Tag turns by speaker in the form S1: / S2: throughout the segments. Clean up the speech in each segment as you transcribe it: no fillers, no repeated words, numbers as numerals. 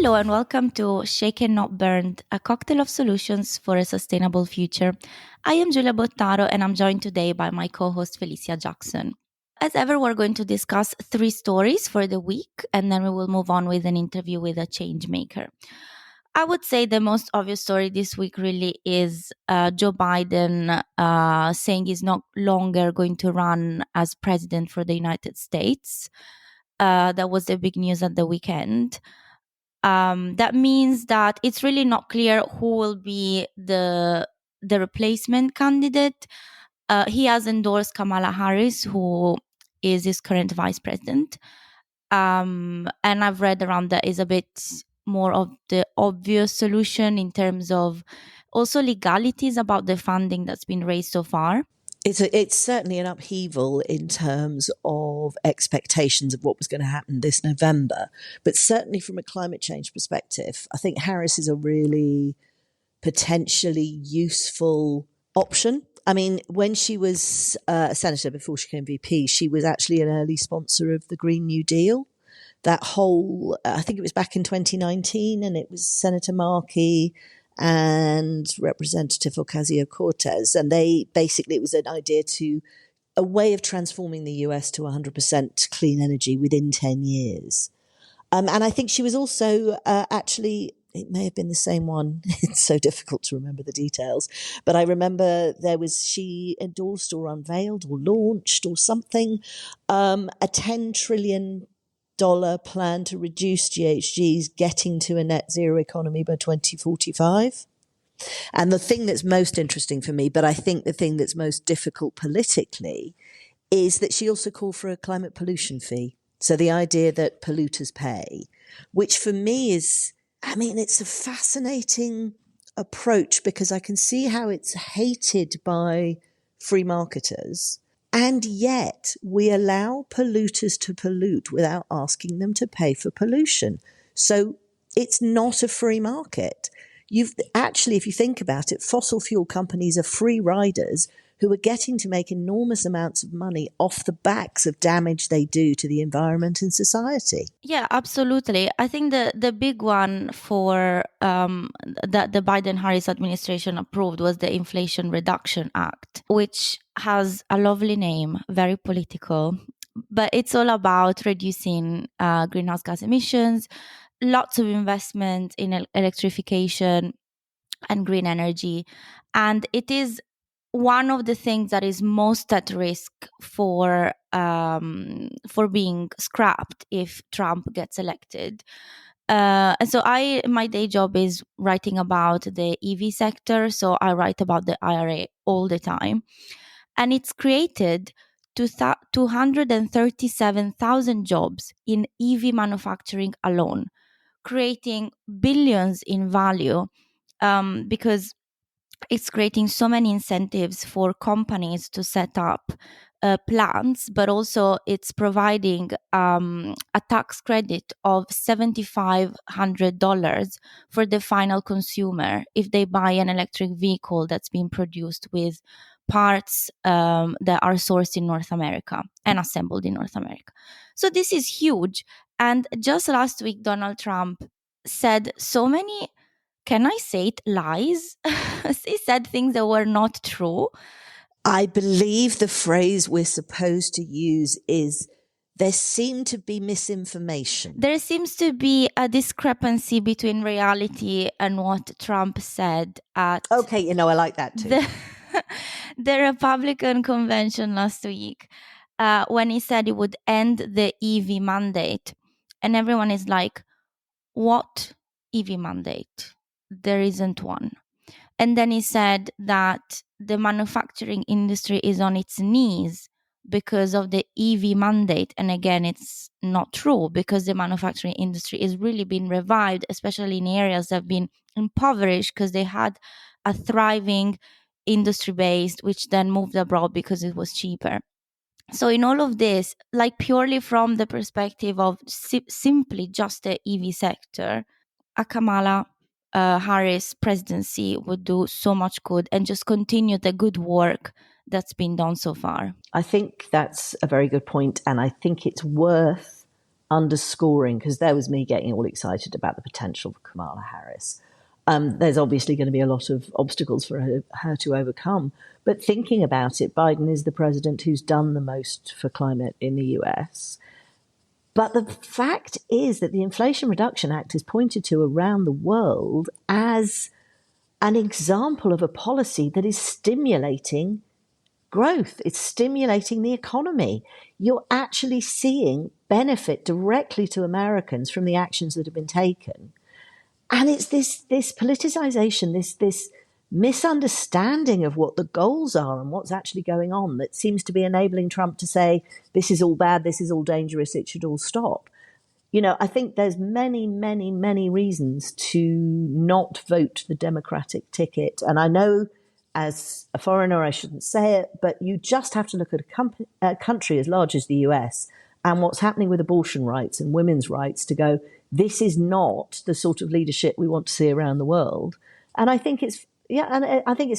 S1: Hello and welcome to Shaken Not Burned, a cocktail of solutions for a sustainable future. I am Giulia Bottaro and I'm joined today by my co-host Felicia Jackson. As ever, we're going to discuss 3 stories for the week and then we will move on with an interview with a change maker. I would say the most obvious story this week really is Joe Biden saying he's no longer going to run as president for the United States. That was the big news at the weekend. That means that it's really not clear who will be the replacement candidate. He has endorsed Kamala Harris, who is his current vice president. And I've read around that is a bit more of the obvious solution in terms of also legalities about the funding that's been raised so far.
S2: It's certainly an upheaval in terms of expectations of what was going to happen this November. But certainly from a climate change perspective, I think Harris is a really potentially useful option. I mean, when she was a senator before she became VP, she was actually an early sponsor of the Green New Deal. That whole, I think it was back in 2019, and it was Senator Markey and Representative Ocasio-Cortez. And it was an idea a way of transforming the US to 100% clean energy within 10 years. And I think she was also it may have been the same one. It's so difficult to remember the details. But I remember she endorsed or unveiled or launched or something, a $10 trillion plan to reduce GHGs, getting to a net zero economy by 2045. And the thing that's most interesting for me, but I think the thing that's most difficult politically, is that she also called for a climate pollution fee. So the idea that polluters pay, which for me it's a fascinating approach because I can see how it's hated by free marketers. And yet we allow polluters to pollute without asking them to pay for pollution. So it's not a free market. If you think about it, fossil fuel companies are free riders who are getting to make enormous amounts of money off the backs of damage they do to the environment and society.
S1: Yeah, absolutely. I think the big one for that the Biden-Harris administration approved was the Inflation Reduction Act, which has a lovely name, very political, but it's all about reducing greenhouse gas emissions, lots of investment in electrification and green energy. And it is one of the things that is most at risk for being scrapped if Trump gets elected. And so my day job is writing about the EV sector. So I write about the IRA all the time. And it's created 237,000 jobs in EV manufacturing alone, creating billions in value because it's creating so many incentives for companies to set up plants, but also it's providing a tax credit of $7,500 for the final consumer if they buy an electric vehicle that's been produced with parts that are sourced in North America and assembled in North America. So this is huge. And just last week, Donald Trump said so many, can I say it, lies? He said things that were not true.
S2: I believe the phrase we're supposed to use is there seemed to be misinformation.
S1: There seems to be a discrepancy between reality and what Trump said at...
S2: Okay, I like that too.
S1: The Republican convention last week when he said he would end the EV mandate. And everyone is like, what EV mandate? There isn't one. And then he said that the manufacturing industry is on its knees because of the EV mandate. And again, it's not true because the manufacturing industry is really being revived, especially in areas that have been impoverished because they had a thriving industry base, which then moved abroad because it was cheaper. So in all of this, like purely from the perspective of simply just the EV sector, a Kamala Harris presidency would do so much good and just continue the good work that's been done so far.
S2: I think that's a very good point, and I think it's worth underscoring, because there was me getting all excited about the potential for Kamala Harris. There's obviously going to be a lot of obstacles for her to overcome. But thinking about it, Biden is the president who's done the most for climate in the US. But the fact is that the Inflation Reduction Act is pointed to around the world as an example of a policy that is stimulating growth. It's stimulating the economy. You're actually seeing benefit directly to Americans from the actions that have been taken. And it's this politicization, this misunderstanding of what the goals are and what's actually going on that seems to be enabling Trump to say, this is all bad, this is all dangerous, it should all stop. I think there's many, many, many reasons to not vote the Democratic ticket. And I know as a foreigner, I shouldn't say it, but you just have to look at a country as large as the US and what's happening with abortion rights and women's rights to go, this is not the sort of leadership we want to see around the world. And I think it's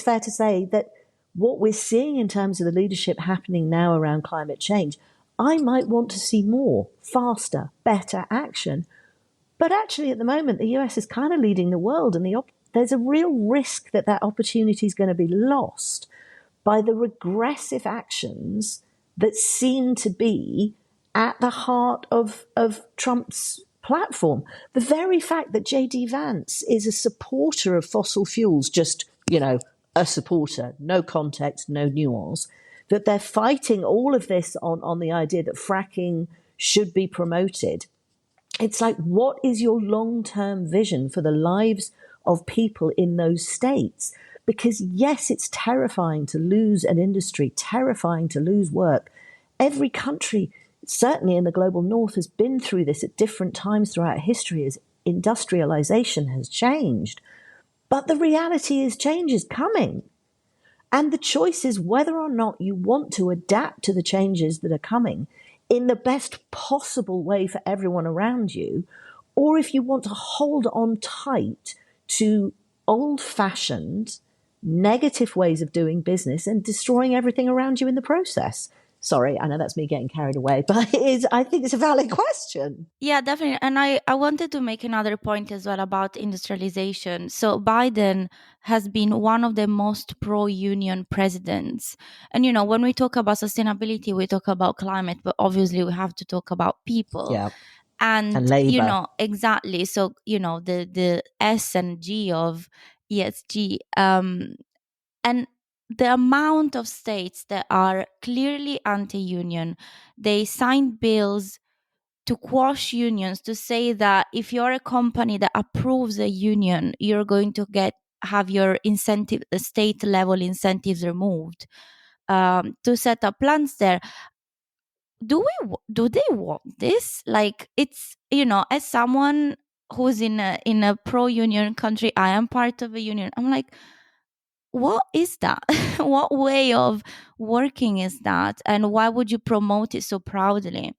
S2: fair to say that what we're seeing in terms of the leadership happening now around climate change, I might want to see more, faster, better action. But actually, at the moment, the US is kind of leading the world, and there's a real risk that opportunity is going to be lost by the regressive actions that seem to be at the heart of Trump's platform. The very fact that J.D. Vance is a supporter of fossil fuels, just, a supporter, no context, no nuance, that they're fighting all of this on the idea that fracking should be promoted. It's like, what is your long-term vision for the lives of people in those states? Because yes, it's terrifying to lose an industry, terrifying to lose work. Every country, certainly in the global north, has been through this at different times throughout history as industrialization has changed. But the reality is change is coming. And the choice is whether or not you want to adapt to the changes that are coming in the best possible way for everyone around you, or if you want to hold on tight to old-fashioned, negative ways of doing business and destroying everything around you in the process. Sorry, I know that's me getting carried away, but I think it's a valid question.
S1: Yeah, definitely. And I wanted to make another point as well about industrialization. So Biden has been one of the most pro-union presidents. And, when we talk about sustainability, we talk about climate, but obviously we have to talk about people.
S2: Yeah.
S1: And
S2: labor.
S1: Exactly. So, the S and G of ESG. And the amount of states that are clearly anti-union, they signed bills to quash unions, to say that if you're a company that approves a union, you're going to have your incentive, the state level incentives removed, to set up plants there. Do they want this? Like, it's, as someone who's in a pro-union country, I am part of a union. I'm like, what is that? What way of working is that? And why would you promote it so proudly?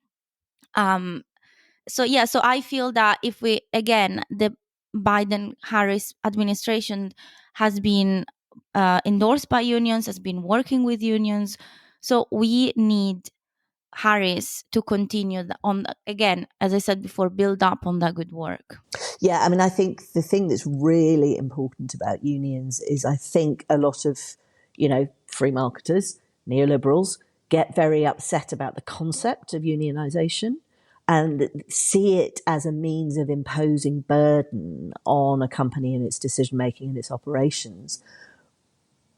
S1: So I feel that if we, again, the Biden-Harris administration has been endorsed by unions, has been working with unions. So we need Harris to continue again, as I said before, build up on that good work.
S2: Yeah, I mean, I think the thing that's really important about unions is I think a lot of, free marketers, neoliberals, get very upset about the concept of unionization and see it as a means of imposing burden on a company in its decision-making and its operations.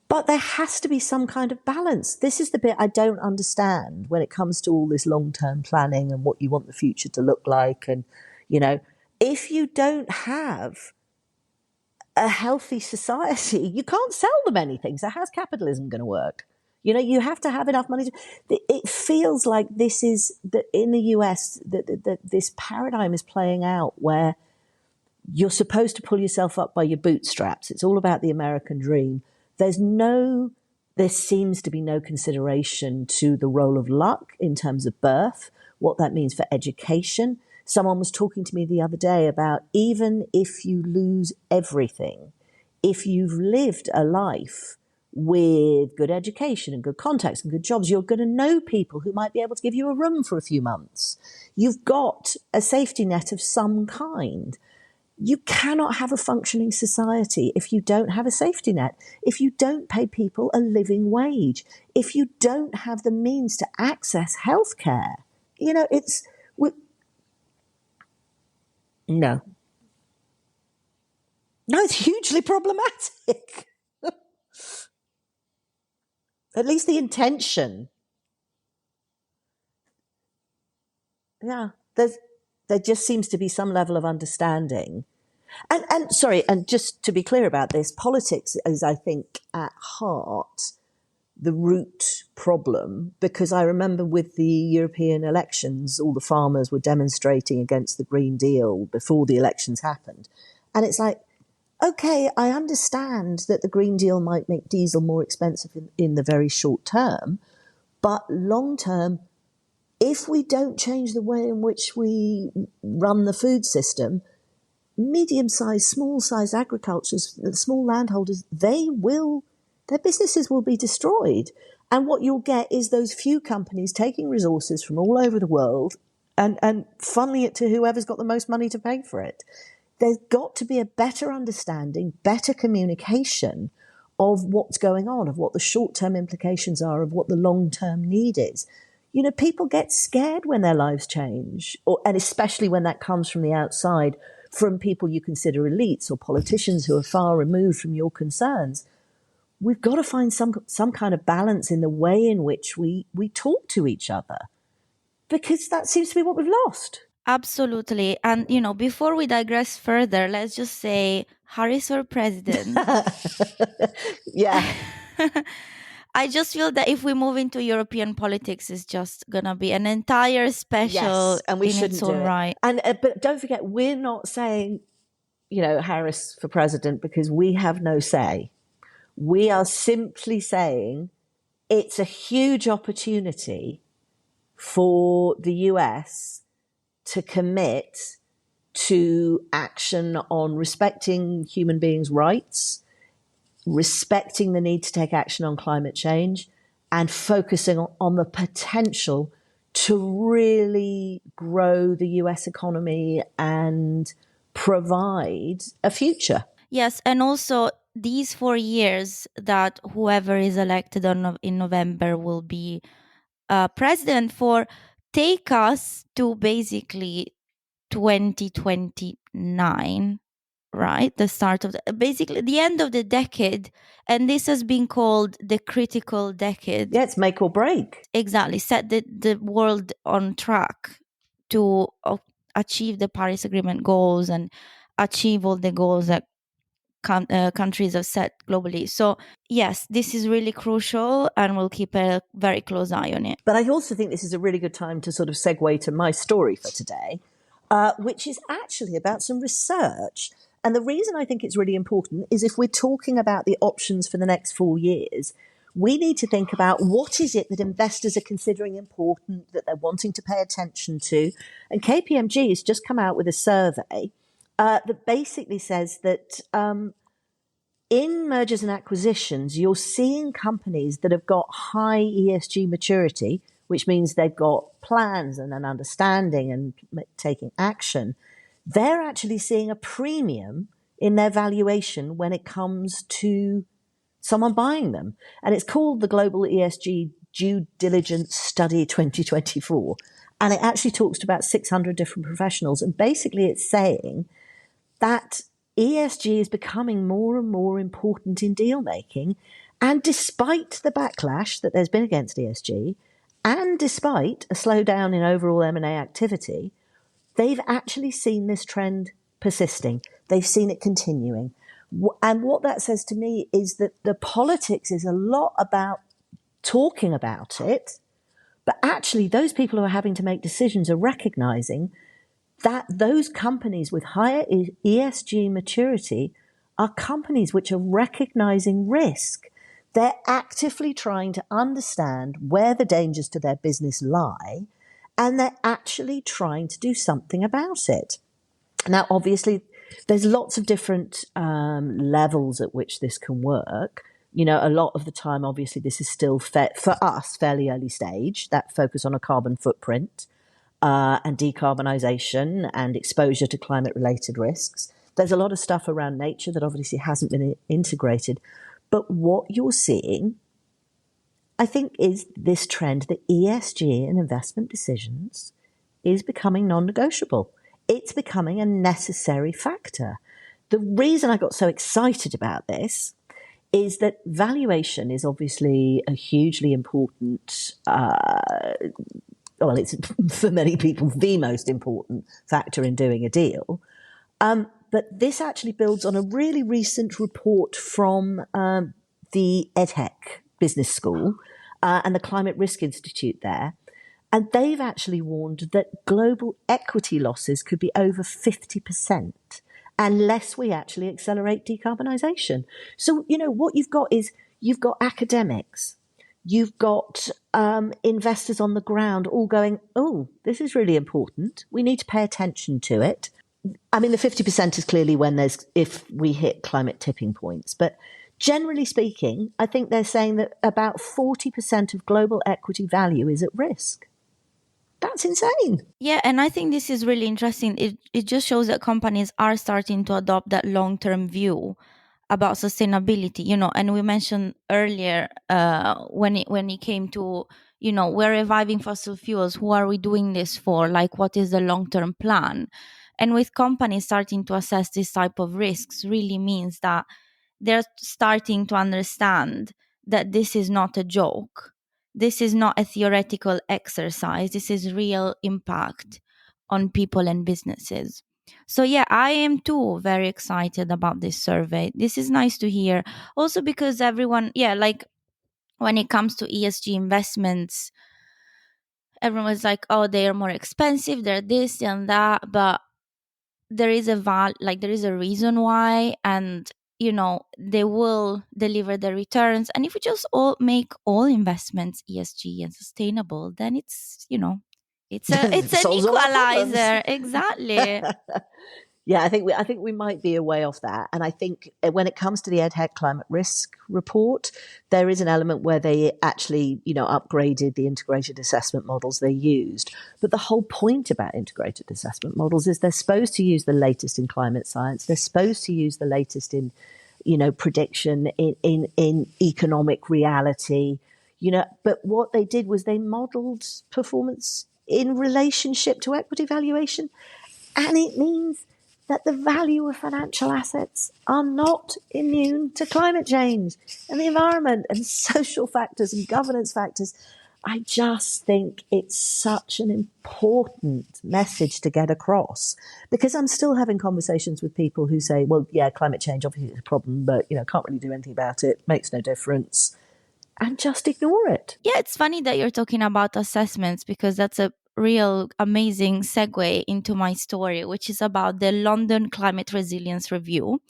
S2: But there has to be some kind of balance. This is the bit I don't understand when it comes to all this long-term planning and what you want the future to look like. And, if you don't have a healthy society, you can't sell them anything. So how's capitalism going to work? You have to have enough money. It feels like this is in the US, that this paradigm is playing out where you're supposed to pull yourself up by your bootstraps. It's all about the American dream. There seems to be no consideration to the role of luck in terms of birth, what that means for education. Someone was talking to me the other day about even if you lose everything, if you've lived a life with good education and good contacts and good jobs, you're going to know people who might be able to give you a room for a few months. You've got a safety net of some kind. You cannot have a functioning society if you don't have a safety net, if you don't pay people a living wage, if you don't have the means to access healthcare. You know, no. No, it's hugely problematic. At least the intention. Yeah, there just seems to be some level of understanding. And sorry, and just to be clear about this, politics is, I think, at heart the root problem, because I remember with the European elections, all the farmers were demonstrating against the Green Deal before the elections happened. And it's like, okay, I understand that the Green Deal might make diesel more expensive in the very short term, but long term, if we don't change the way in which we run the food system, medium-sized, small-sized agricultures, small landholders, their businesses will be destroyed. And what you'll get is those few companies taking resources from all over the world and funneling it to whoever's got the most money to pay for it. There's got to be a better understanding, better communication of what's going on, of what the short-term implications are, of what the long-term need is. You know, people get scared when their lives change, and especially when that comes from the outside, from people you consider elites or politicians who are far removed from your concerns. We've got to find some kind of balance in the way in which we talk to each other, because that seems to be what we've lost.
S1: Absolutely. And, before we digress further, let's just say Harris for president.
S2: Yeah.
S1: I just feel that if we move into European politics, it's just going to be an entire special
S2: Yes, and we
S1: in
S2: shouldn't
S1: its own
S2: do it.
S1: right.
S2: And but don't forget, we're not saying, Harris for president because we have no say. We are simply saying it's a huge opportunity for the US to commit to action on respecting human beings' rights, respecting the need to take action on climate change, and focusing on the potential to really grow the US economy and provide a future.
S1: Yes, and also these 4 years that whoever is elected in November will be president for take us to basically 2029, right? The start of basically the end of the decade. And this has been called the critical decade.
S2: Yeah, it's make or break.
S1: Exactly. Set the world on track to achieve the Paris Agreement goals and achieve all the goals that countries have set globally. So yes, this is really crucial and we'll keep a very close eye on it.
S2: But I also think this is a really good time to sort of segue to my story for today, which is actually about some research. And the reason I think it's really important is if we're talking about the options for the next 4 years, we need to think about what is it that investors are considering important, that they're wanting to pay attention to. And KPMG has just come out with a survey that basically says that in mergers and acquisitions, you're seeing companies that have got high ESG maturity, which means they've got plans and an understanding and taking action. They're actually seeing a premium in their valuation when it comes to someone buying them. And it's called the Global ESG Due Diligence Study 2024. And it actually talks to about 600 different professionals. And basically it's saying that ESG is becoming more and more important in deal making. And despite the backlash that there's been against ESG, and despite a slowdown in overall M&A activity, they've actually seen this trend persisting. They've seen it continuing. And what that says to me is that the politics is a lot about talking about it, but actually those people who are having to make decisions are recognizing that those companies with higher ESG maturity are companies which are recognizing risk. They're actively trying to understand where the dangers to their business lie, and they're actually trying to do something about it. Now, obviously, there's lots of different levels at which this can work. A lot of the time, obviously, this is still for us fairly early stage, that focus on a carbon footprint and decarbonisation and exposure to climate related risks. There's a lot of stuff around nature that obviously hasn't been integrated. But what you're seeing, I think, is this trend that ESG and investment decisions is becoming non negotiable. It's becoming a necessary factor. The reason I got so excited about this is that valuation is obviously a hugely important, well, it's for many people the most important factor in doing a deal. But this actually builds on a really recent report from the EdHec Business School and the Climate Risk Institute there. And they've actually warned that global equity losses could be over 50% unless we actually accelerate decarbonisation. So, what you've got is you've got academics, you've got investors on the ground all going, oh, this is really important. We need to pay attention to it. I mean, the 50% is clearly if we hit climate tipping points. But generally speaking, I think they're saying that about 40% of global equity value is at risk. That's insane.
S1: Yeah, and I think this is really interesting. It just shows that companies are starting to adopt that long-term view about sustainability, and we mentioned earlier when it came to, we're reviving fossil fuels. Who are we doing this for? Like, what is the long-term plan? And with companies starting to assess this type of risks really means that they're starting to understand that this is not a joke. This is not a theoretical exercise. This is real impact on people and businesses. So yeah, I am too very excited about this survey. This is nice to hear. Also because everyone, like when it comes to ESG investments, everyone's like, oh, they are more expensive, they're this and that, but there is there is a reason why, and they will deliver the returns. And if we just all make all investments ESG and sustainable, then it's an
S2: Solves all our problems.
S1: equalizer. Exactly.
S2: Yeah, I think we might be a way off that. And I think when it comes to the EdHec climate risk report, there is an element where they actually, upgraded the integrated assessment models they used. But the whole point about integrated assessment models is they're supposed to use the latest in climate science. They're supposed to use the latest in, prediction in economic reality. But what they did was they modeled performance in relationship to equity valuation. And it means that the value of financial assets are not immune to climate change and the environment and social factors and governance factors. I just think it's such an important message to get across, because I'm still having conversations with people who say, well, yeah, climate change obviously is a problem, but, can't really do anything about it, makes no difference, and just ignore it.
S1: Yeah, it's funny that you're talking about assessments, because that's a real amazing segue into my story, which is about the London Climate Resilience Review.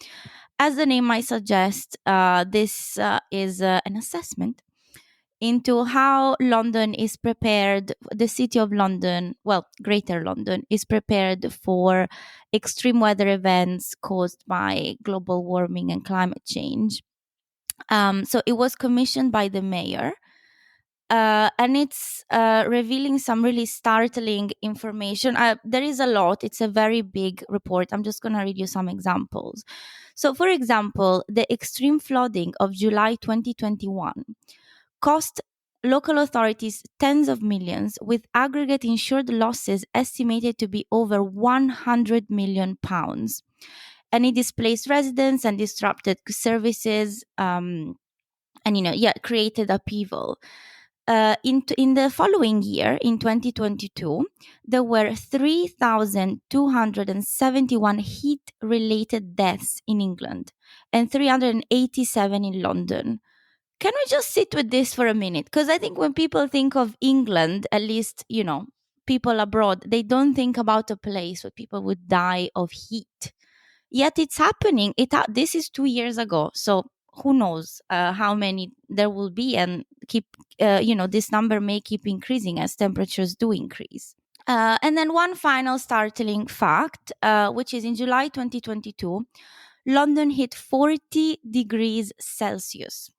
S1: As the name might suggest, this is an assessment into how London is prepared, the city of London, well, Greater London, is prepared for extreme weather events caused by global warming and climate change. So it was commissioned by the mayor. And it's revealing some really startling information. There is a lot. It's a very big report. I'm just going to read you some examples. So, for example, the extreme flooding of July 2021 cost local authorities tens of millions, with aggregate insured losses estimated to be over £100 million. And it displaced residents and disrupted services, and created upheaval. In the following year, in 2022, there were 3,271 heat-related deaths in England and 387 in London. Can we just sit with this for a minute? Because I think when people think of England, at least, people abroad, they don't think about a place where people would die of heat. Yet it's happening. This is 2 years ago. So who knows how many there will be, and this number may keep increasing as temperatures do increase. And then one final startling fact, which is in July 2022, London hit 40 degrees Celsius.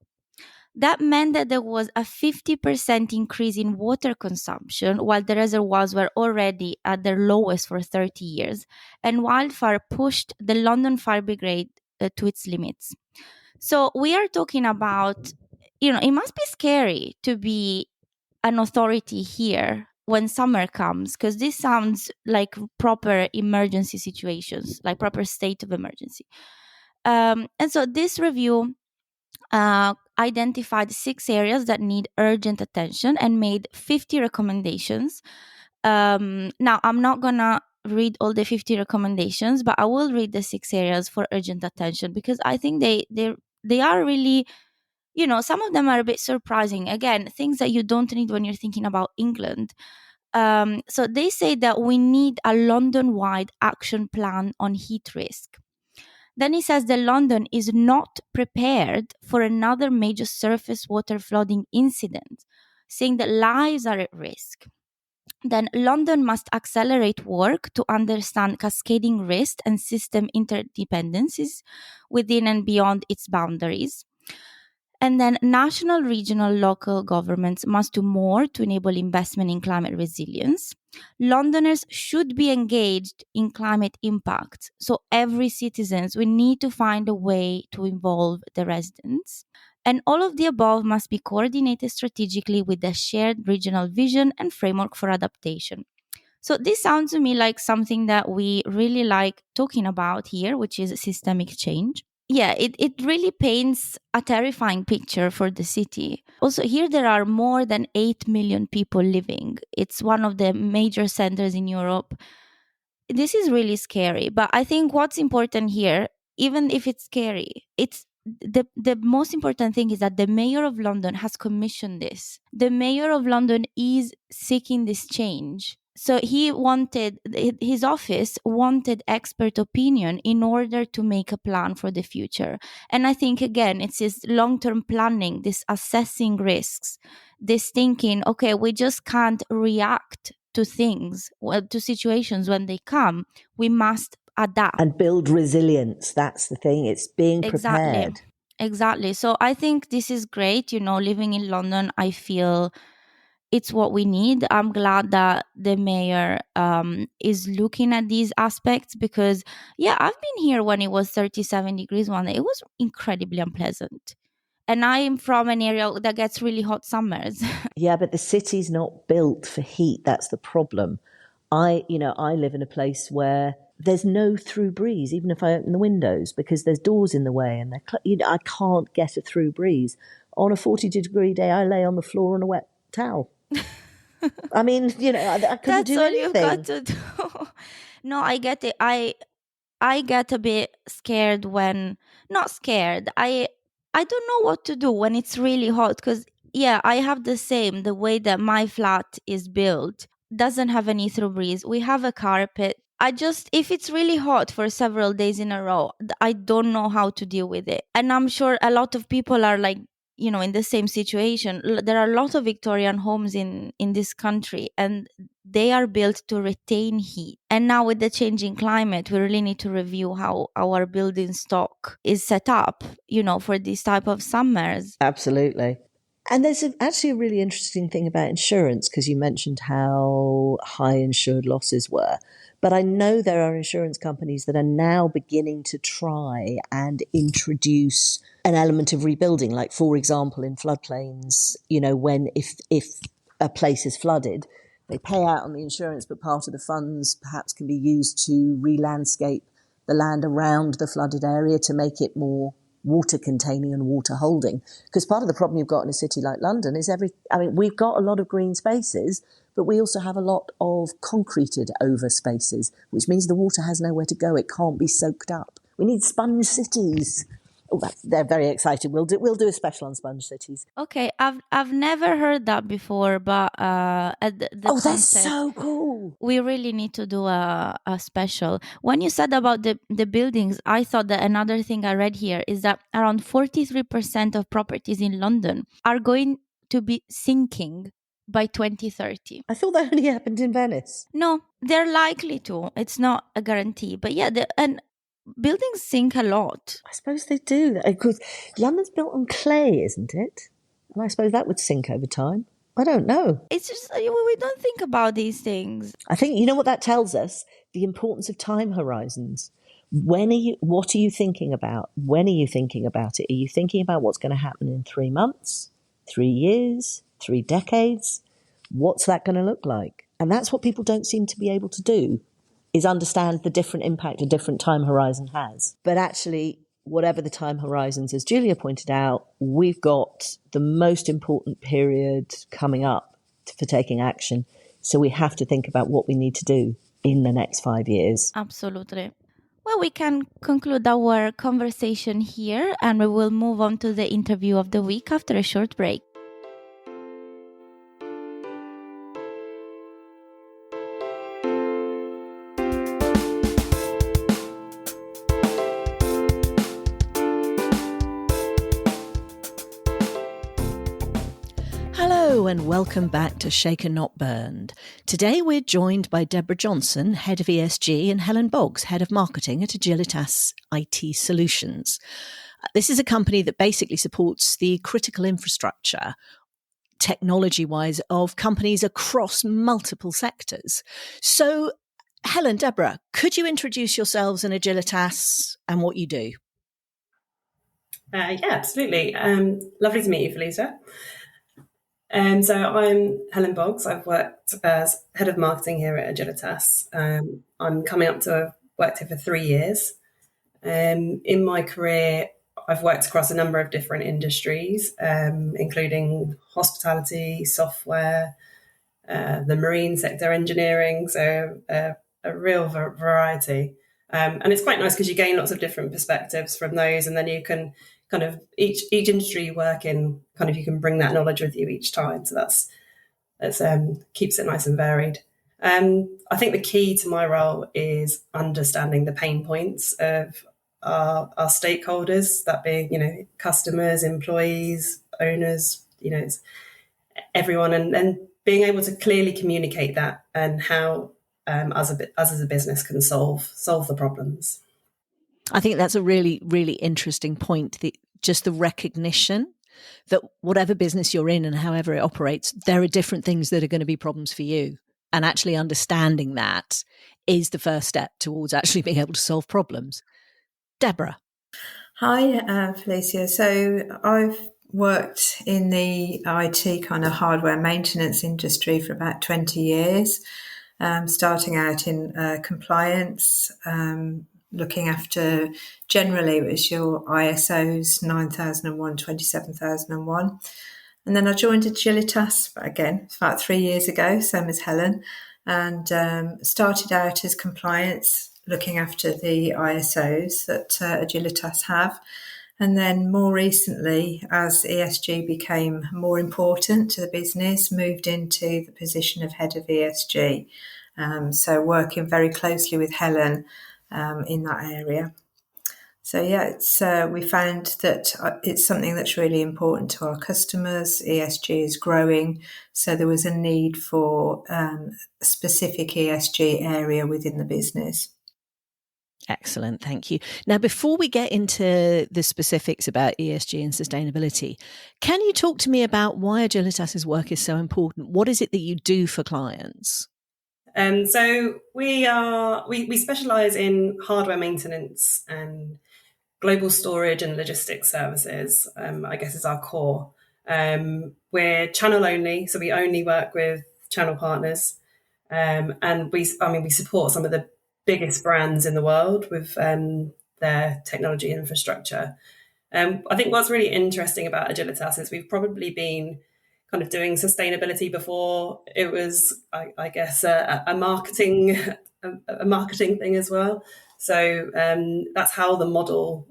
S1: That meant that there was a 50% increase in water consumption while the reservoirs were already at their lowest for 30 years. And wildfire pushed the London Fire Brigade to its limits. So we are talking about, it must be scary to be an authority here when summer comes, because this sounds like proper emergency situations, like proper state of emergency. And so this review identified 6 areas that need urgent attention and made 50 recommendations. Now, I'm not going to read all the 50 recommendations, but I will read the 6 areas for urgent attention because I think they are really, some of them are a bit surprising. Again, things that you don't need when you're thinking about England. So they say that we need a London-wide action plan on heat risk. Then he says that London is not prepared for another major surface water flooding incident, saying that lives are at risk. Then London must accelerate work to understand cascading risk and system interdependencies within and beyond its boundaries. And then national, regional, local governments must do more to enable investment in climate resilience. Londoners should be engaged in climate impact. So every citizens, we need to find a way to involve the residents. And all of the above must be coordinated strategically with a shared regional vision and framework for adaptation. So this sounds to me like something that we really like talking about here, which is systemic change. Yeah, it really paints a terrifying picture for the city. Also, here there are more than 8 million people living. It's one of the major centers in Europe. This is really scary. But I think what's important here, even if it's scary, it's the most important thing is that the mayor of London has commissioned this. The mayor of London is seeking this change. So his office wanted expert opinion in order to make a plan for the future. And I think, again, it's this long-term planning, this assessing risks, this thinking, okay, we just can't react to things, to situations when they come. We must adapt.
S2: And build resilience. That's the thing. It's being
S1: Exactly.
S2: prepared.
S1: Exactly. So I think this is great. Living in London, I feel it's what we need. I'm glad that the mayor is looking at these aspects because, yeah, I've been here when it was 37 degrees one day. It was incredibly unpleasant. And I'm from an area that gets really hot summers.
S2: Yeah, but the city's not built for heat. That's the problem. I live in a place where there's no through breeze, even if I open the windows, because there's doors in the way and I can't get a through breeze. On a 40-degree day, I lay on the floor on a wet towel. I mean, I couldn't
S1: That's
S2: do
S1: all
S2: anything.
S1: you've got to do. No, I get it. I get a bit scared when not scared. I don't know what to do when it's really hot because yeah, I have the way that my flat is built doesn't have any through breeze. We have a carpet. If it's really hot for several days in a row, I don't know how to deal with it. And I'm sure a lot of people are like, in the same situation. There are a lot of Victorian homes in this country and they are built to retain heat. And now with the changing climate, we really need to review how our building stock is set up, for these type of summers.
S2: Absolutely. And there's actually a really interesting thing about insurance because you mentioned how high insured losses were. But I know there are insurance companies that are now beginning to try and introduce an element of rebuilding. Like, for example, in floodplains, when if a place is flooded, they pay out on the insurance, but part of the funds perhaps can be used to re-landscape the land around the flooded area to make it more water containing and water holding. Because part of the problem you've got in a city like London is we've got a lot of green spaces, but we also have a lot of concreted over spaces, which means the water has nowhere to go. It can't be soaked up. We need sponge cities. Oh, they're very excited. We'll do a special on sponge cities.
S1: Okay, I've never heard that before, but at the
S2: That's
S1: concept,
S2: so cool.
S1: we really need to do a special. When you said about the buildings, I thought that another thing I read here is that around 43% of properties in London are going to be sinking by 2030.
S2: I thought that only happened in Venice.
S1: No, they're likely to. It's not a guarantee, but yeah, and buildings sink a lot.
S2: I suppose they do. Because London's built on clay, isn't it? And I suppose that would sink over time. I don't know.
S1: It's just we don't think about these things.
S2: I think, you know what that tells us? The importance of time horizons. What are you thinking about? When are you thinking about it? Are you thinking about what's going to happen in 3 months, 3 years, 3 decades? What's that going to look like? And that's what people don't seem to be able to do, is understand the different impact a different time horizon has. But actually, whatever the time horizons, as Giulia pointed out, we've got the most important period coming up for taking action. So we have to think about what we need to do in the next 5 years.
S1: Absolutely. Well, we can conclude our conversation here and we will move on to the interview of the week after a short break.
S2: Hello and welcome back to Shaken Not Burned. Today we're joined by Deborah Johnson, Head of ESG, and Helen Boggs, Head of Marketing at Agilitas IT Solutions. This is a company that basically supports the critical infrastructure, technology-wise, of companies across multiple sectors. So, Helen, Deborah, could you introduce yourselves and Agilitas and what you do?
S3: Yeah, absolutely. Lovely to meet you, Felicia. So I'm Helen Boggs. I've worked as head of marketing here at Agilitas. I'm coming up to have worked here for 3 years. In my career, I've worked across a number of different industries, including hospitality, software, the marine sector, engineering, so a real variety. And it's quite nice because you gain lots of different perspectives from those, and then you can kind of each industry you work in, kind of you can bring that knowledge with you each time. So that's keeps it nice and varied. I think the key to my role is understanding the pain points of our stakeholders, that being customers, employees, owners, it's everyone, and being able to clearly communicate that and how us as a business can solve the problems.
S2: I think that's a really, really interesting point. Just the recognition that whatever business you're in and however it operates, there are different things that are going to be problems for you. And actually understanding that is the first step towards actually being able to solve problems. Deborah.
S4: Hi, Felicia. So I've worked in the IT kind of hardware maintenance industry for about 20 years, starting out in compliance, looking after, generally it was your ISOs 9001, 27001. And then I joined Agilitas, again, about 3 years ago, same as Helen, and started out as compliance, looking after the ISOs that Agilitas have. And then more recently, as ESG became more important to the business, moved into the position of head of ESG. So working very closely with Helen in that area. So yeah, we found that it's something that's really important to our customers. ESG is growing, so there was a need for a specific ESG area within the business.
S2: Excellent, thank you. Now, before we get into the specifics about ESG and sustainability, can you talk to me about why Agilitas's work is so important? What is it that you do for clients?
S3: So we specialise in hardware maintenance and global storage and logistics services. I guess is our core. We're channel only, so we only work with channel partners, and we support some of the biggest brands in the world with their technology infrastructure. I think what's really interesting about Agilitas is we've probably been kind of doing sustainability before it was, I guess, a marketing thing as well. So that's how the model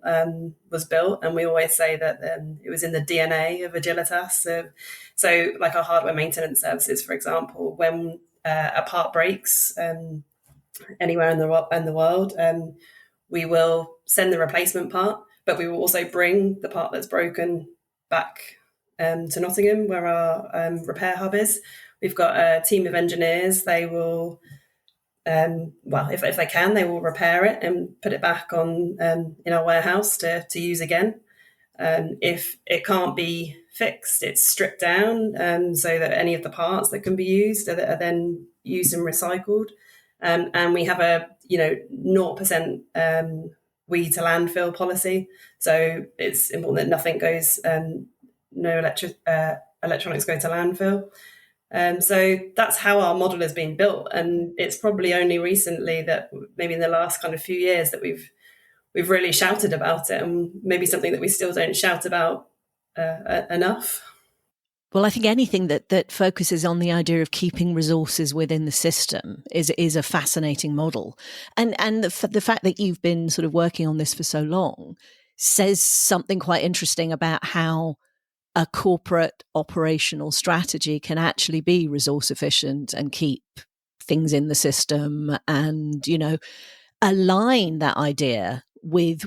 S3: was built, and we always say that it was in the DNA of Agilitas. So like our hardware maintenance services, for example, when a part breaks anywhere in the world, we will send the replacement part, but we will also bring the part that's broken back to Nottingham, where our repair hub is. We've got a team of engineers. They will, if they can, they will repair it and put it back on in our warehouse to use again. If it can't be fixed. It's stripped down so that any of the parts that can be used are then used and recycled. And we have a 0% we to landfill policy. So it's important that nothing goes, no electronics go to landfill. So that's how our model has been built, and it's probably only recently that, maybe in the last kind of few years, that we've really shouted about it, and maybe something that we still don't shout about enough.
S2: Well, I think anything that focuses on the idea of keeping resources within the system is a fascinating model, and the fact that you've been sort of working on this for so long says something quite interesting about how a corporate operational strategy can actually be resource efficient and keep things in the system, and align that idea with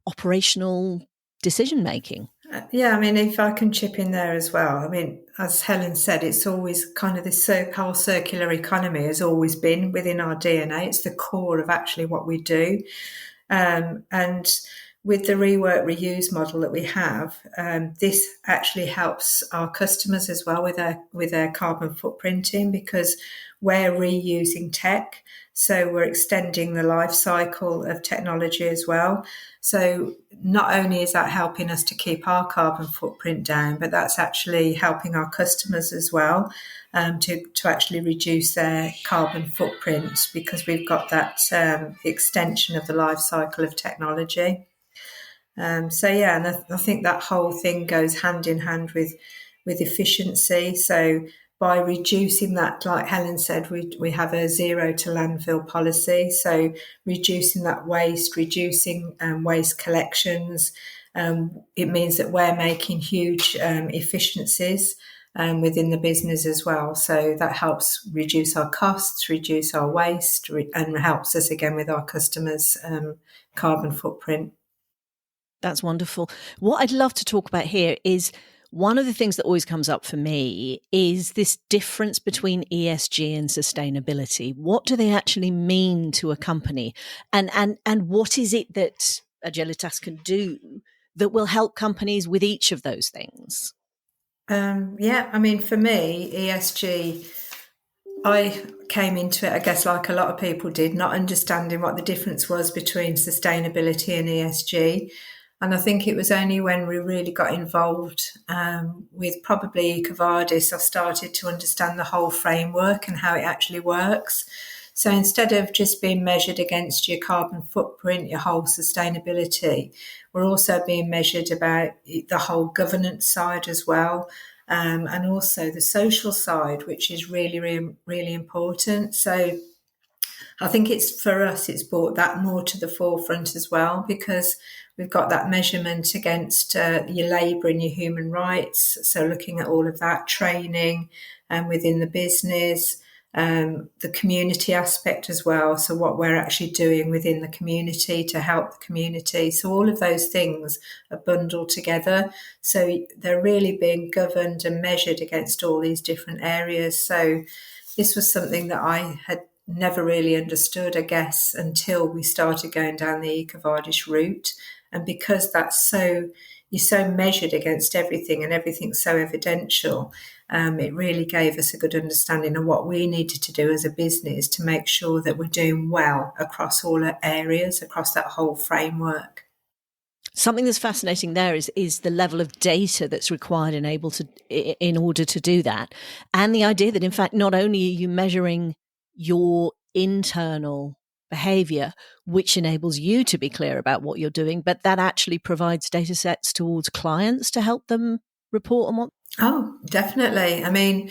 S2: operational decision making.
S4: Yeah, I mean, if I can chip in there as well, I mean, as Helen said, it's always kind of this whole circular economy has always been within our DNA. It's the core of actually what we do. And with the rework reuse model that we have, this actually helps our customers as well with their carbon footprinting, because we're reusing tech. So we're extending the life cycle of technology as well. So not only is that helping us to keep our carbon footprint down, but that's actually helping our customers as well to actually reduce their carbon footprint, because we've got that extension of the life cycle of technology. And I think that whole thing goes hand in hand with efficiency. So by reducing that, like Helen said, we have a zero to landfill policy. So reducing that waste, reducing waste collections, it means that we're making huge efficiencies within the business as well. So that helps reduce our costs, reduce our waste, and helps us again with our customers' carbon footprint.
S2: That's wonderful. What I'd love to talk about here is one of the things that always comes up for me is this difference between ESG and sustainability. What do they actually mean to a company? And what is it that Agilitas can do that will help companies with each of those things?
S4: I mean, for me, ESG, I came into it, I guess, like a lot of people did, not understanding what the difference was between sustainability and ESG. And I think it was only when we really got involved with probably EcoVadis, I started to understand the whole framework and how it actually works. So instead of just being measured against your carbon footprint, your whole sustainability, we're also being measured about the whole governance side as well. And also the social side, which is really, really, really important. So I think for us, it's brought that more to the forefront as well, because we've got that measurement against your labour and your human rights. So looking at all of that training within the business, the community aspect as well. So what we're actually doing within the community to help the community. So all of those things are bundled together. So they're really being governed and measured against all these different areas. So this was something that I had never really understood, I guess, until we started going down the EcoVadis route. And because you're so measured against everything and everything's so evidential, it really gave us a good understanding of what we needed to do as a business to make sure that we're doing well across all areas, across that whole framework.
S2: Something that's fascinating there is the level of data that's required in order to do that. And the idea that, in fact, not only are you measuring your internal behavior, which enables you to be clear about what you're doing, but that actually provides data sets towards clients to help them report on what.
S4: Oh, definitely. I mean,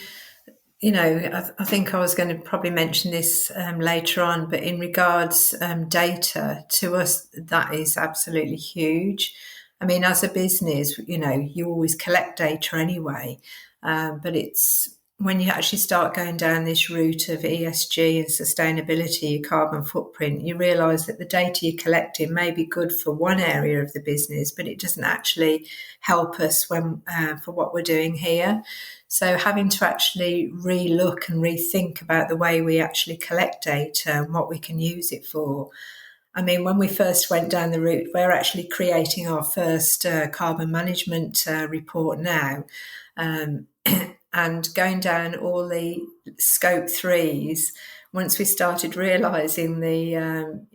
S4: I think I was going to probably mention this later on, but in regards data, to us, that is absolutely huge. I mean, as a business, you always collect data anyway, but it's when you actually start going down this route of ESG and sustainability, your carbon footprint, you realise that the data you're collecting may be good for one area of the business, but it doesn't actually help us for what we're doing here. So having to actually re-look and rethink about the way we actually collect data and what we can use it for, I mean, when we first went down the route, we're actually creating our first carbon management report now. And going down all the scope 3s, once we started realising the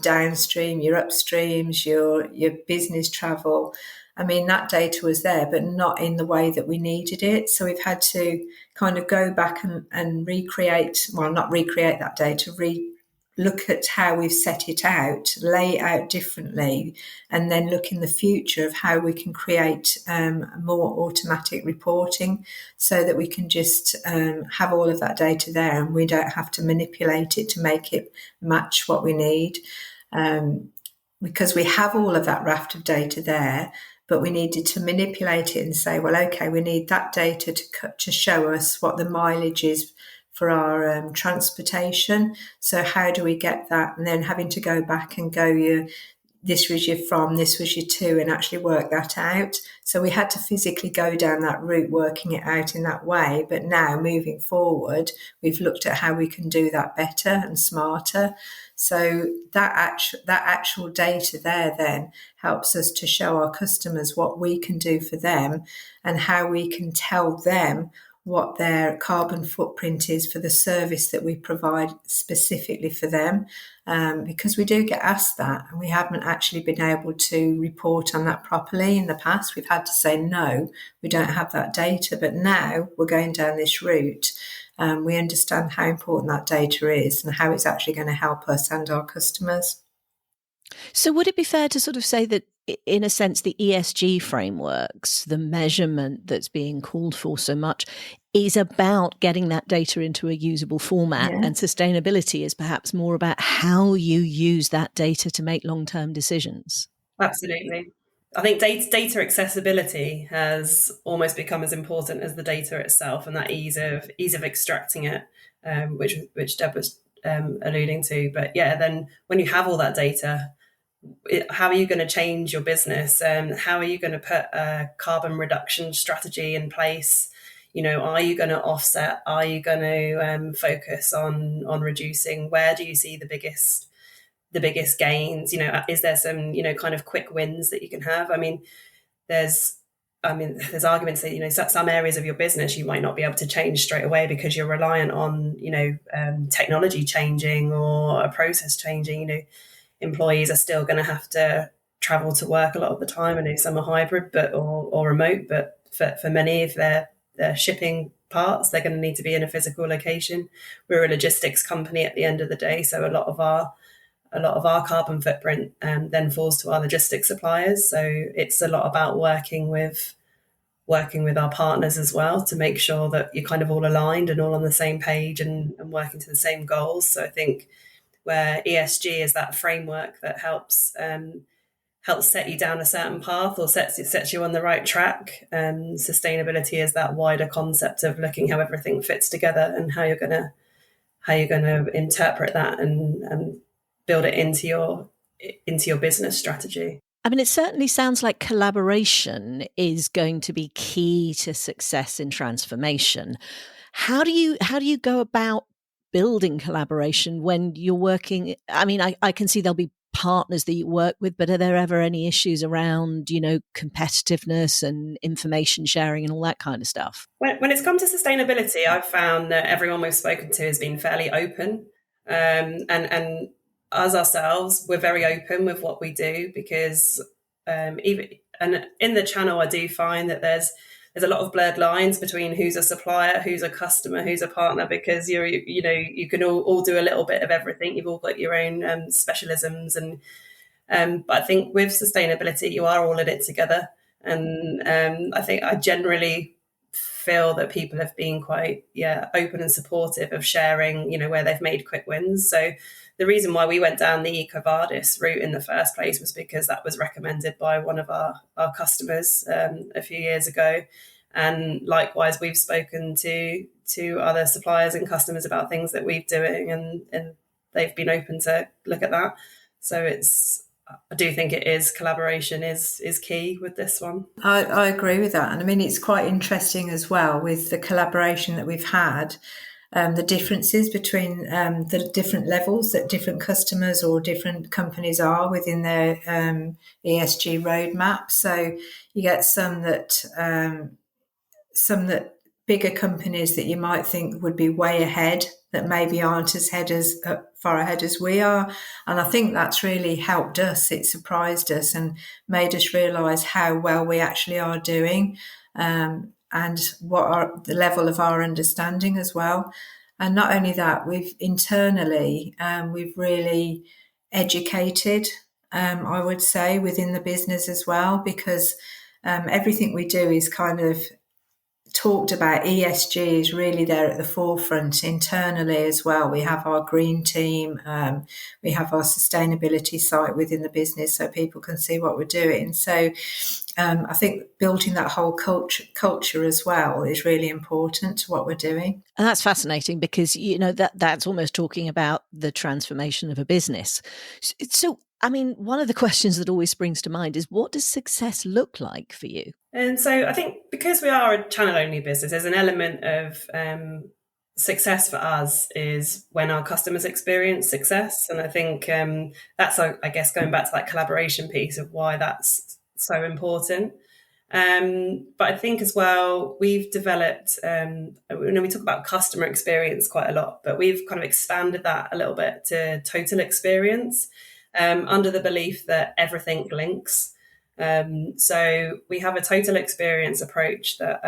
S4: downstream, your upstreams, your business travel, I mean, that data was there, but not in the way that we needed it. So we've had to kind of go back and recreate, well, not recreate that data, look at how we've set it out, lay it out differently, and then look in the future of how we can create more automatic reporting so that we can just have all of that data there and we don't have to manipulate it to make it match what we need. Because we have all of that raft of data there, but we needed to manipulate it and say, well, okay, we need that data to show us what the mileage is for our transportation. So how do we get that? And then having to go back and go, this was your from, this was your to, and actually work that out. So we had to physically go down that route, working it out in that way. But now, moving forward, we've looked at how we can do that better and smarter. So that actual data there then helps us to show our customers what we can do for them and how we can tell them what their carbon footprint is for the service that we provide specifically for them, because we do get asked that and we haven't actually been able to report on that properly in the past. We've had to say, no, we don't have that data, but now we're going down this route. We understand how important that data is and how it's actually going to help us and our customers.
S2: So would it be fair to sort of say that, in a sense, the ESG frameworks, the measurement that's being called for so much, is about getting that data into a usable format, and sustainability is perhaps more about how you use that data to make long-term decisions?
S3: Absolutely. I think data accessibility has almost become as important as the data itself, and that ease of extracting it, which Deb was alluding to. But yeah, then when you have all that data, how are you going to change your business? How are you going to put a carbon reduction strategy in place? Are you going to offset? Are you going to focus on reducing? Where do you see the biggest gains? Is there some kind of quick wins that you can have? There's arguments that some areas of your business you might not be able to change straight away because you're reliant on technology changing or a process changing. Employees are still going to have to travel to work a lot of the time. I know some are hybrid or remote, but for many, if they're shipping parts, they're going to need to be in a physical location. We're a logistics company at the end of the day, so a lot of our carbon footprint then falls to our logistics suppliers. So it's a lot about working with our partners as well to make sure that you're kind of all aligned and all on the same page and working to the same goals. So I think where ESG is that framework that helps set you down a certain path or sets you on the right track. Sustainability is that wider concept of looking how everything fits together and how you're going to interpret that and build it into your business strategy.
S2: It certainly sounds like collaboration is going to be key to success in transformation. How do you go about building collaboration when you're working? I can see there'll be partners that you work with, but are there ever any issues around, competitiveness and information sharing and all that kind of stuff?
S3: When it's come to sustainability, I've found that everyone we've spoken to has been fairly open. And us ourselves, we're very open with what we do because even in the channel, I do find that there's a lot of blurred lines between who's a supplier, who's a customer, who's a partner, because you can all do a little bit of everything. You've all got your own specialisms, but I think with sustainability, you are all in it together. And I think I generally feel that people have been quite open and supportive of sharing, where they've made quick wins. So the reason why we went down the EcoVadis route in the first place was because that was recommended by one of our customers a few years ago. And likewise, we've spoken to other suppliers and customers about things that we're doing, and they've been open to look at that. So I do think collaboration is key with this one.
S4: I agree with that. And it's quite interesting as well with the collaboration that we've had. the differences between the different levels that different customers or different companies are within their ESG roadmap. So you get some that bigger companies that you might think would be way ahead that maybe aren't as far ahead as we are. And I think that's really helped us. It surprised us and made us realise how well we actually are doing, and what the level of our understanding as well. And not only that, we've internally, we've really educated, I would say, within the business as well, because everything we do is kind of talked about. ESG is really there at the forefront internally as well. We have our green team, we have our sustainability site within the business so people can see what we're doing. So I think building that whole culture as well is really important to what we're doing.
S2: And that's fascinating because, that's almost talking about the transformation of a business. So, I mean, one of the questions that always springs to mind is, what does success look like for you?
S3: And so I think because we are a channel-only business, there's an element of success for us is when our customers experience success. And I think that's, I guess, going back to that collaboration piece of why that's so important. But I think as well, we've developed, we talk about customer experience quite a lot, but we've kind of expanded that a little bit to total experience, under the belief that everything links. So we have a total experience approach that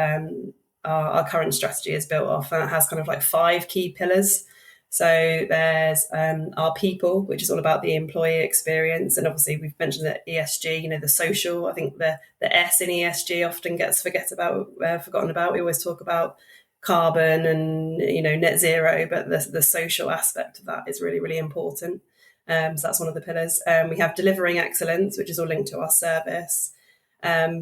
S3: our current strategy is built off, and it has kind of like 5 key pillars. So there's our people, which is all about the employee experience. And obviously we've mentioned that ESG, the social. I think the S in ESG often gets forgotten about. We always talk about carbon and, net zero, but the social aspect of that is really, really important. So that's one of the pillars. We have delivering excellence, which is all linked to our service.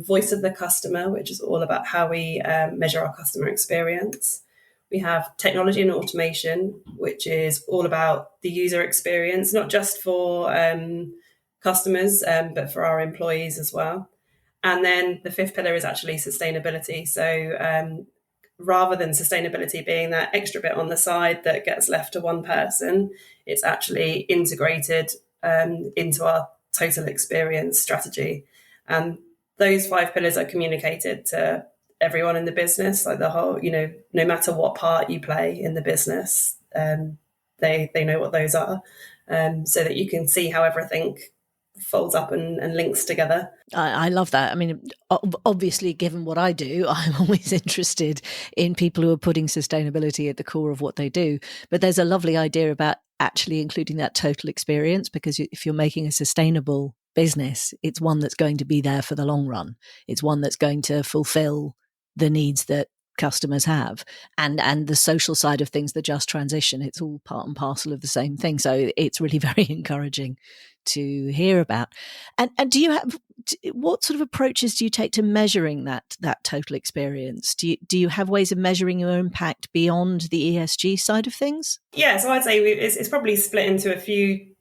S3: Voice of the customer, which is all about how we measure our customer experience. We have technology and automation, which is all about the user experience, not just for customers, but for our employees as well. And then the 5th pillar is actually sustainability. So rather than sustainability being that extra bit on the side that gets left to one person, it's actually integrated into our total experience strategy. And those 5 pillars are communicated to everyone in the business, like the whole, no matter what part you play in the business, they know what those are, so that you can see how everything folds up and links together.
S2: I love that. I mean, obviously, given what I do, I'm always interested in people who are putting sustainability at the core of what they do. But there's a lovely idea about actually including that total experience, because if you're making a sustainable business, it's one that's going to be there for the long run. It's one that's going to fulfill the needs that customers have, and the social side of things, the just transition, it's all part and parcel of the same thing. So it's really very encouraging to hear about. And do you have, what sort of approaches do you take to measuring that total experience? Do you have ways of measuring your impact beyond the ESG side of things?
S3: Yeah, so I'd say it's probably split into a few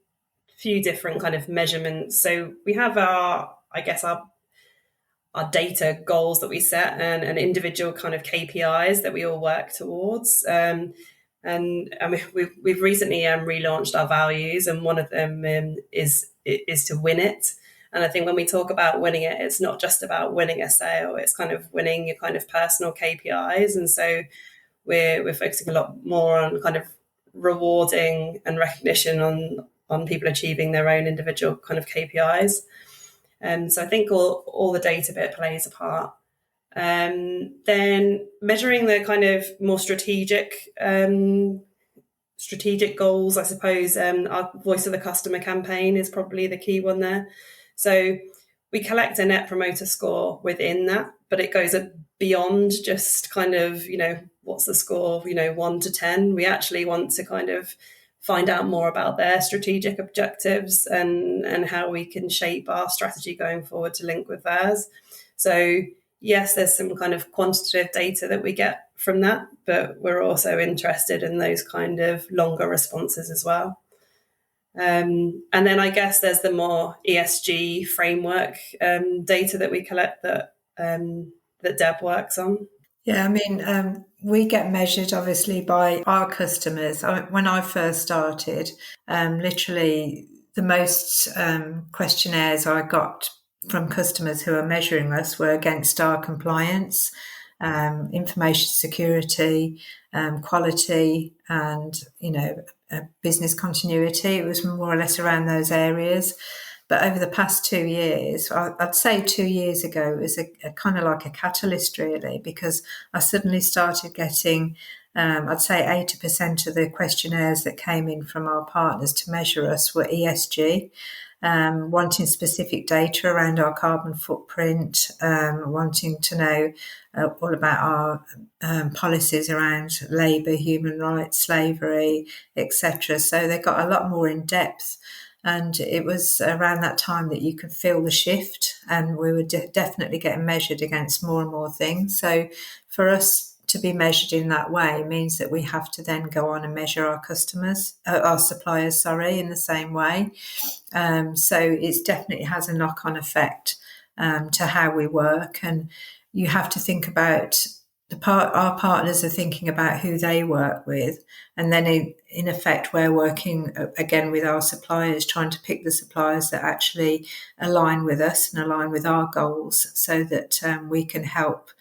S3: different kind of measurements. So we have our data goals that we set, and individual kind of KPIs that we all work towards. And we've recently relaunched our values, and one of them is to win it. And I think when we talk about winning it, it's not just about winning a sale; it's kind of winning your kind of personal KPIs. And so we're focusing a lot more on kind of rewarding and recognition on people achieving their own individual kind of KPIs. So I think all the data bit plays a part. Then measuring the kind of more strategic goals, I suppose. Our Voice of the Customer campaign is probably the key one there. So we collect a net promoter score within that, but it goes beyond just kind of, what's the score, 1 to 10. We actually want to kind of find out more about their strategic objectives and how we can shape our strategy going forward to link with theirs. So yes, there's some kind of quantitative data that we get from that, but we're also interested in those kind of longer responses as well. And then I guess there's the more ESG framework data that we collect that Deb works on.
S4: Yeah, I mean, we get measured obviously by our customers. When I first started, literally the most questionnaires I got from customers who are measuring us were against our compliance, information security, quality, and business continuity. It was more or less around those areas. But over the past 2 years, I'd say 2 years ago, it was a kind of like a catalyst, really, because I suddenly started getting, I'd say 80% of the questionnaires that came in from our partners to measure us were ESG, wanting specific data around our carbon footprint, wanting to know all about our policies around labour, human rights, slavery, etc. So they got a lot more in depth. And it was around that time that you could feel the shift, and we were definitely getting measured against more and more things. So for us to be measured in that way means that we have to then go on and measure our suppliers, in the same way. So it definitely has a knock-on effect to how we work, and you have to think about our partners are thinking about who they work with, and then in effect we're working again with our suppliers, trying to pick the suppliers that actually align with us and align with our goals, so that we can help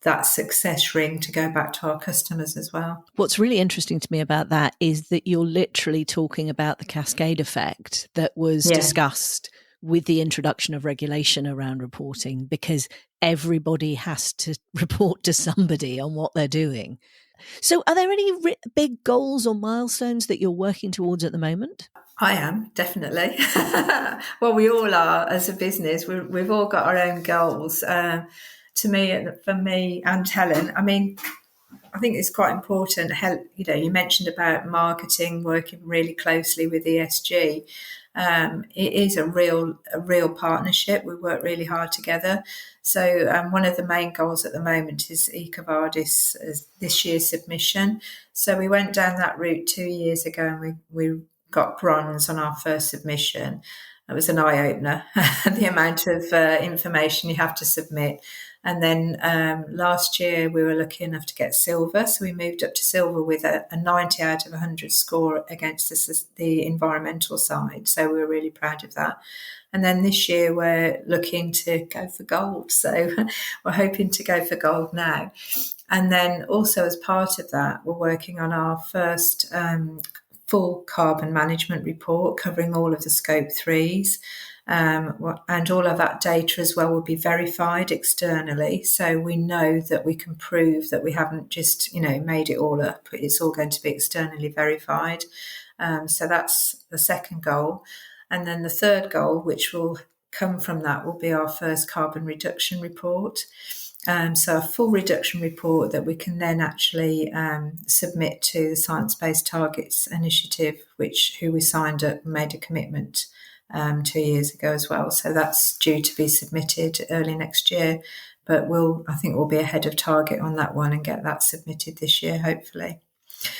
S4: that success ring to go back to our customers as well.
S2: What's really interesting to me about that is that you're literally talking about the cascade effect that was discussed with the introduction of regulation around reporting, because everybody has to report to somebody on what they're doing. So are there any big goals or milestones that you're working towards at the moment?
S4: I am, definitely. Well, we all are as a business. We've all got our own goals. For me and Helen, I mean, I think it's quite important. You mentioned about marketing, working really closely with ESG. It is a real partnership. We work really hard together. So one of the main goals at the moment is EcoVadis this year's submission. So we went down that route 2 years ago, and we got bronze on our first submission. It was an eye-opener, the amount of information you have to submit. And then last year we were lucky enough to get silver. So we moved up to silver with a 90 out of 100 score against the environmental side. So we were really proud of that. And then this year we're looking to go for gold. So we're hoping to go for gold now. And then also as part of that, we're working on our first full carbon management report covering all of the scope 3s. And all of that data as well will be verified externally. So we know that we can prove that we haven't just, made it all up. It's all going to be externally verified. So that's the second goal. And then the third goal, which will come from that, will be our first carbon reduction report. So a full reduction report that we can then actually submit to the Science Based Targets Initiative, who we signed up and made a commitment 2 years ago as well. So that's due to be submitted early next year. But I think we'll be ahead of target on that one and get that submitted this year, hopefully.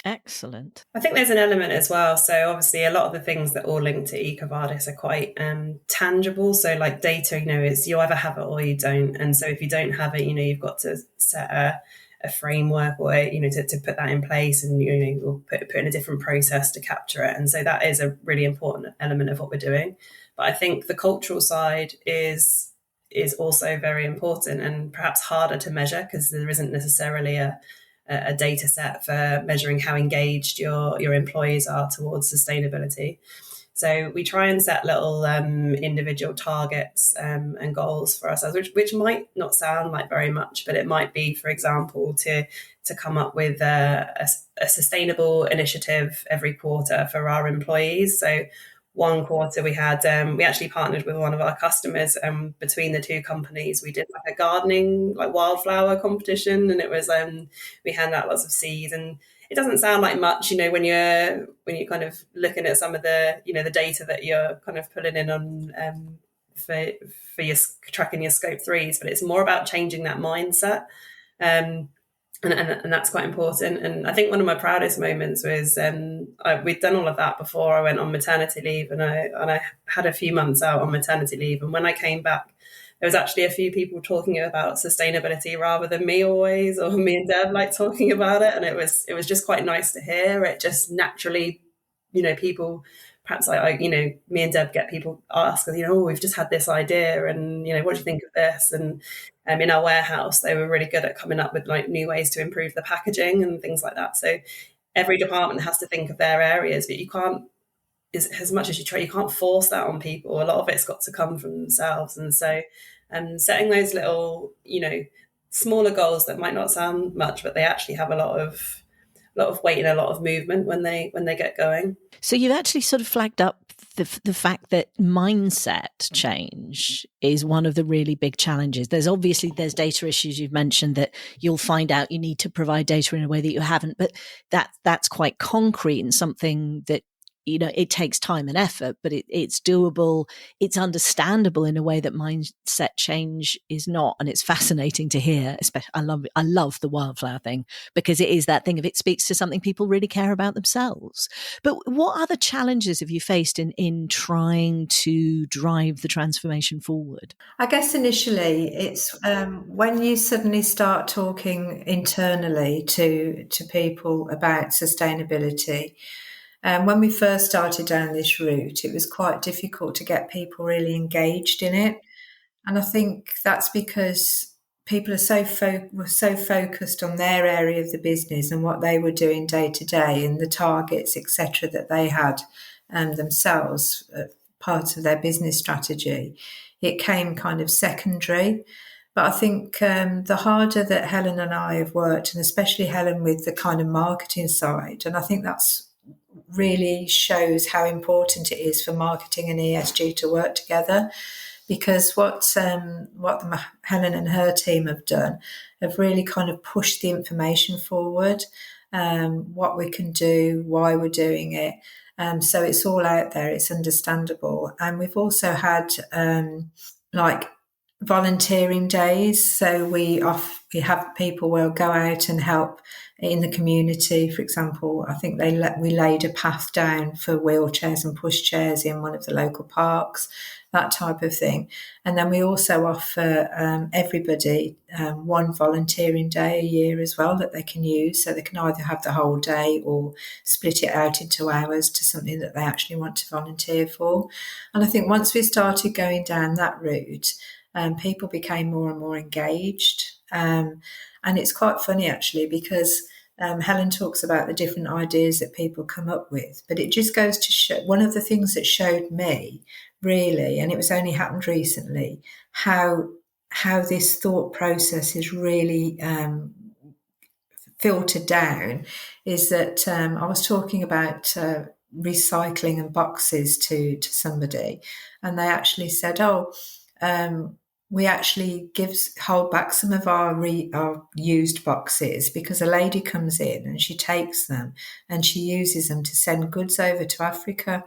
S2: Excellent.
S3: I think there's an element as well. So obviously a lot of the things that all link to EcoVadis are quite tangible. So like data, is you either have it or you don't. And so if you don't have it, you've got to set a framework or, to put that in place, and, we'll put in a different process to capture it. And so that is a really important element of what we're doing. But I think the cultural side is also very important and perhaps harder to measure, because there isn't necessarily a data set for measuring how engaged your employees are towards sustainability. So we try and set little individual targets and goals for ourselves, which might not sound like very much, but it might be, for example, to come up with a sustainable initiative every quarter for our employees. So one quarter we had, we actually partnered with one of our customers, and between the two companies, we did like a gardening, like wildflower competition. And it was, we handed out lots of seeds, and it doesn't sound like much, when you're kind of looking at some of the, the data that you're kind of pulling in on, for your tracking your scope 3s, but it's more about changing that mindset. And that's quite important. And I think one of my proudest moments was we'd done all of that before I went on maternity leave, and I had a few months out on maternity leave. And when I came back there was actually a few people talking about sustainability rather than me always, or me and Deb like talking about it. And it was just quite nice to hear. It just naturally, people, perhaps me and Deb get people ask, oh, we've just had this idea, and what do you think of this? And in our warehouse, they were really good at coming up with like new ways to improve the packaging and things like that. So every department has to think of their areas, but you can't, as much as you try, you can't force that on people. A lot of it's got to come from themselves. And so setting those little, smaller goals that might not sound much, but they actually have a lot of weight and a lot of movement when they get going.
S2: So you've actually sort of flagged up the fact that mindset change is one of the really big challenges. There's data issues. You've mentioned that you'll find out you need to provide data in a way that you haven't, but that's quite concrete and something that, it takes time and effort, but it's doable. It's understandable in a way that mindset change is not. And it's fascinating to hear. Especially, I love the wildflower thing, because it is that thing of, it speaks to something people really care about themselves. But what other challenges have you faced in trying to drive the transformation forward?
S4: I guess initially it's when you suddenly start talking internally to people about sustainability. When we first started down this route, it was quite difficult to get people really engaged in it. And I think that's because people were so focused on their area of the business and what they were doing day to day and the targets, etc., that they had themselves, part of their business strategy. It came kind of secondary. But I think the harder that Helen and I have worked, and especially Helen with the kind of marketing side, and I think that's really shows how important it is for marketing and ESG to work together, because what Helen and her team have done have really kind of pushed the information forward, what we can do, why we're doing it. So it's all out there, it's understandable. And we've also had like volunteering days. So we have people will go out and help in the community. For example, I think we laid a path down for wheelchairs and pushchairs in one of the local parks, that type of thing. And then we also offer everybody one volunteering day a year as well that they can use. So they can either have the whole day or split it out into hours to something that they actually want to volunteer for. And I think once we started going down that route, people became more and more engaged. And it's quite funny, actually, because Helen talks about the different ideas that people come up with. But it just goes to show, one of the things that showed me, really, and it was only happened recently, how this thought process is really filtered down, is that I was talking about recycling and boxes to somebody, and they actually said, we actually hold back some of our used boxes because a lady comes in and she takes them and she uses them to send goods over to Africa.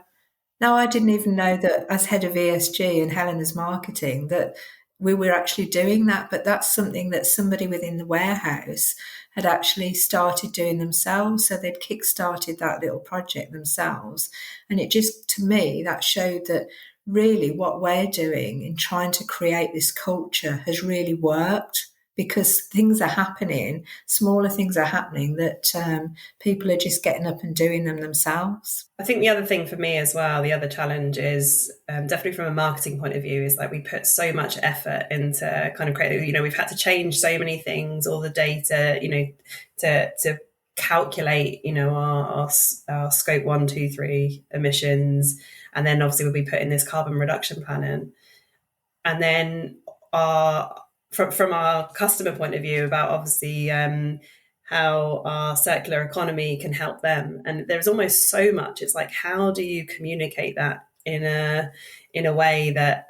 S4: Now, I didn't even know that as head of ESG and Helen as marketing that we were actually doing that, but that's something that somebody within the warehouse had actually started doing themselves. So they'd kick-started that little project themselves. And it just, to me, that showed that really what we're doing in trying to create this culture has really worked, because things are happening, smaller things are happening that people are just getting up and doing them themselves.
S3: I think the other thing for me as well, the other challenge is definitely from a marketing point of view, is like we put so much effort into kind of creating, we've had to change so many things, all the data, to calculate, our scope 1, 2, 3 emissions. And then obviously we'll be putting this carbon reduction plan in. And then from our customer point of view about obviously how our circular economy can help them. And there's almost so much. It's like, how do you communicate that in a way that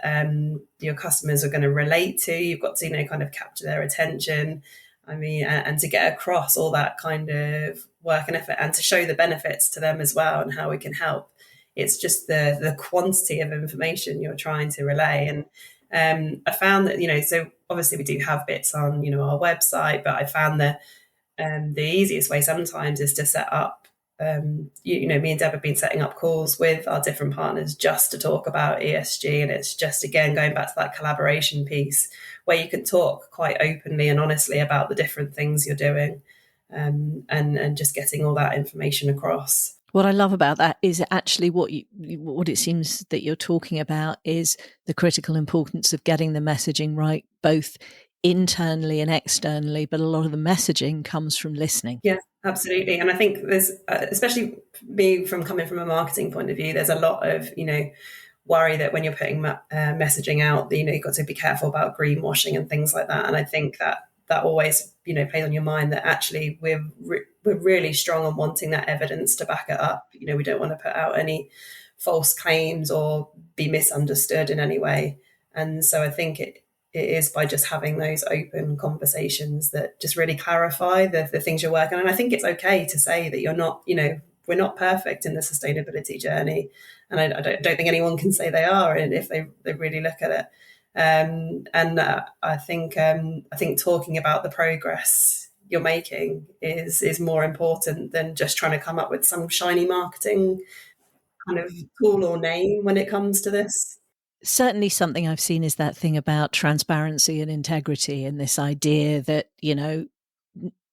S3: your customers are going to relate to? You've got to, kind of capture their attention. I mean, and to get across all that kind of work and effort and to show the benefits to them as well and how we can help. It's just the quantity of information you're trying to relay. And I found that, so obviously we do have bits on, our website, but I found that the easiest way sometimes is to set up me and Deb have been setting up calls with our different partners just to talk about ESG. And it's just, again, going back to that collaboration piece where you can talk quite openly and honestly about the different things you're doing, and just getting all that information across.
S2: What I love about that is actually what it seems that you're talking about is the critical importance of getting the messaging right, both internally and externally, but a lot of the messaging comes from listening.
S3: Yeah, absolutely. And I think there's, especially me coming from a marketing point of view, there's a lot of, worry that when you're putting messaging out, that, you've got to be careful about greenwashing and things like that. And I think that always, plays on your mind that actually we're really strong on wanting that evidence to back it up. We don't want to put out any false claims or be misunderstood in any way. And so I think it is by just having those open conversations that just really clarify the things you're working on. And I think it's okay to say that you're not, we're not perfect in the sustainability journey. And I don't think anyone can say they are, and if they really look at it. I think talking about the progress you're making is more important than just trying to come up with some shiny marketing kind of tool or name when it comes to this.
S2: Certainly something I've seen is that thing about transparency and integrity, and this idea that,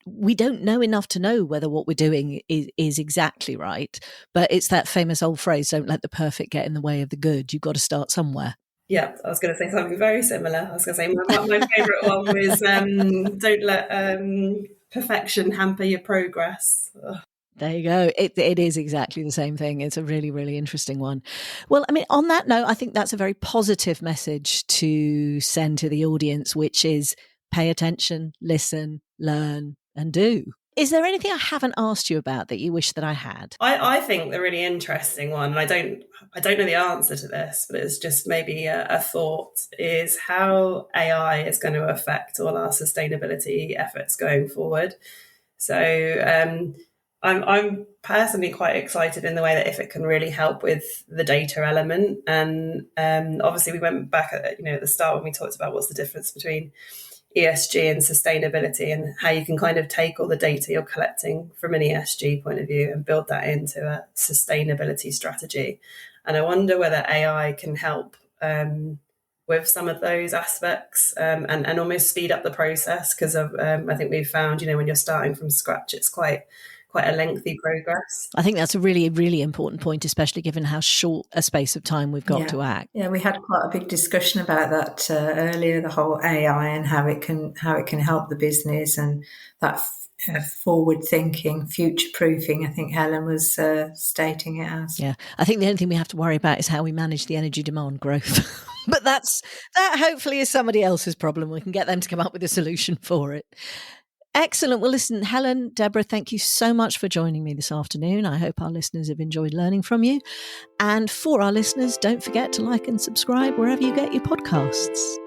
S2: we don't know enough to know whether what we're doing is exactly right. But it's that famous old phrase, don't let the perfect get in the way of the good. You've got to start somewhere.
S3: Yeah, I was going to say something very similar. I was going to say my favourite one was don't let perfection hamper your progress. Ugh.
S2: There you go. It is exactly the same thing. It's a really, really interesting one. Well, I mean, on that note, I think that's a very positive message to send to the audience, which is pay attention, listen, learn, and do. Is there anything I haven't asked you about that you wish that I had?
S3: I think the really interesting one, and I don't know the answer to this, but it's just maybe a thought, is how AI is going to affect all our sustainability efforts going forward. So I'm personally quite excited in the way that if it can really help with the data element. And obviously we went back at the start when we talked about what's the difference between ESG and sustainability, and how you can kind of take all the data you're collecting from an ESG point of view and build that into a sustainability strategy. And I wonder whether AI can help with some of those aspects, and almost speed up the process, because I think we've found, when you're starting from scratch, it's quite a lengthy progress.
S2: I think that's a really, really important point, especially given how short a space of time we've got to act.
S4: Yeah, we had quite a big discussion about that earlier, the whole AI and how it can help the business, and that forward thinking, future proofing, I think Helen was stating it as.
S2: Yeah, I think the only thing we have to worry about is how we manage the energy demand growth. But that hopefully is somebody else's problem. We can get them to come up with a solution for it. Excellent. Well, listen, Helen, Deborah, thank you so much for joining me this afternoon. I hope our listeners have enjoyed learning from you. And for our listeners, don't forget to like and subscribe wherever you get your podcasts.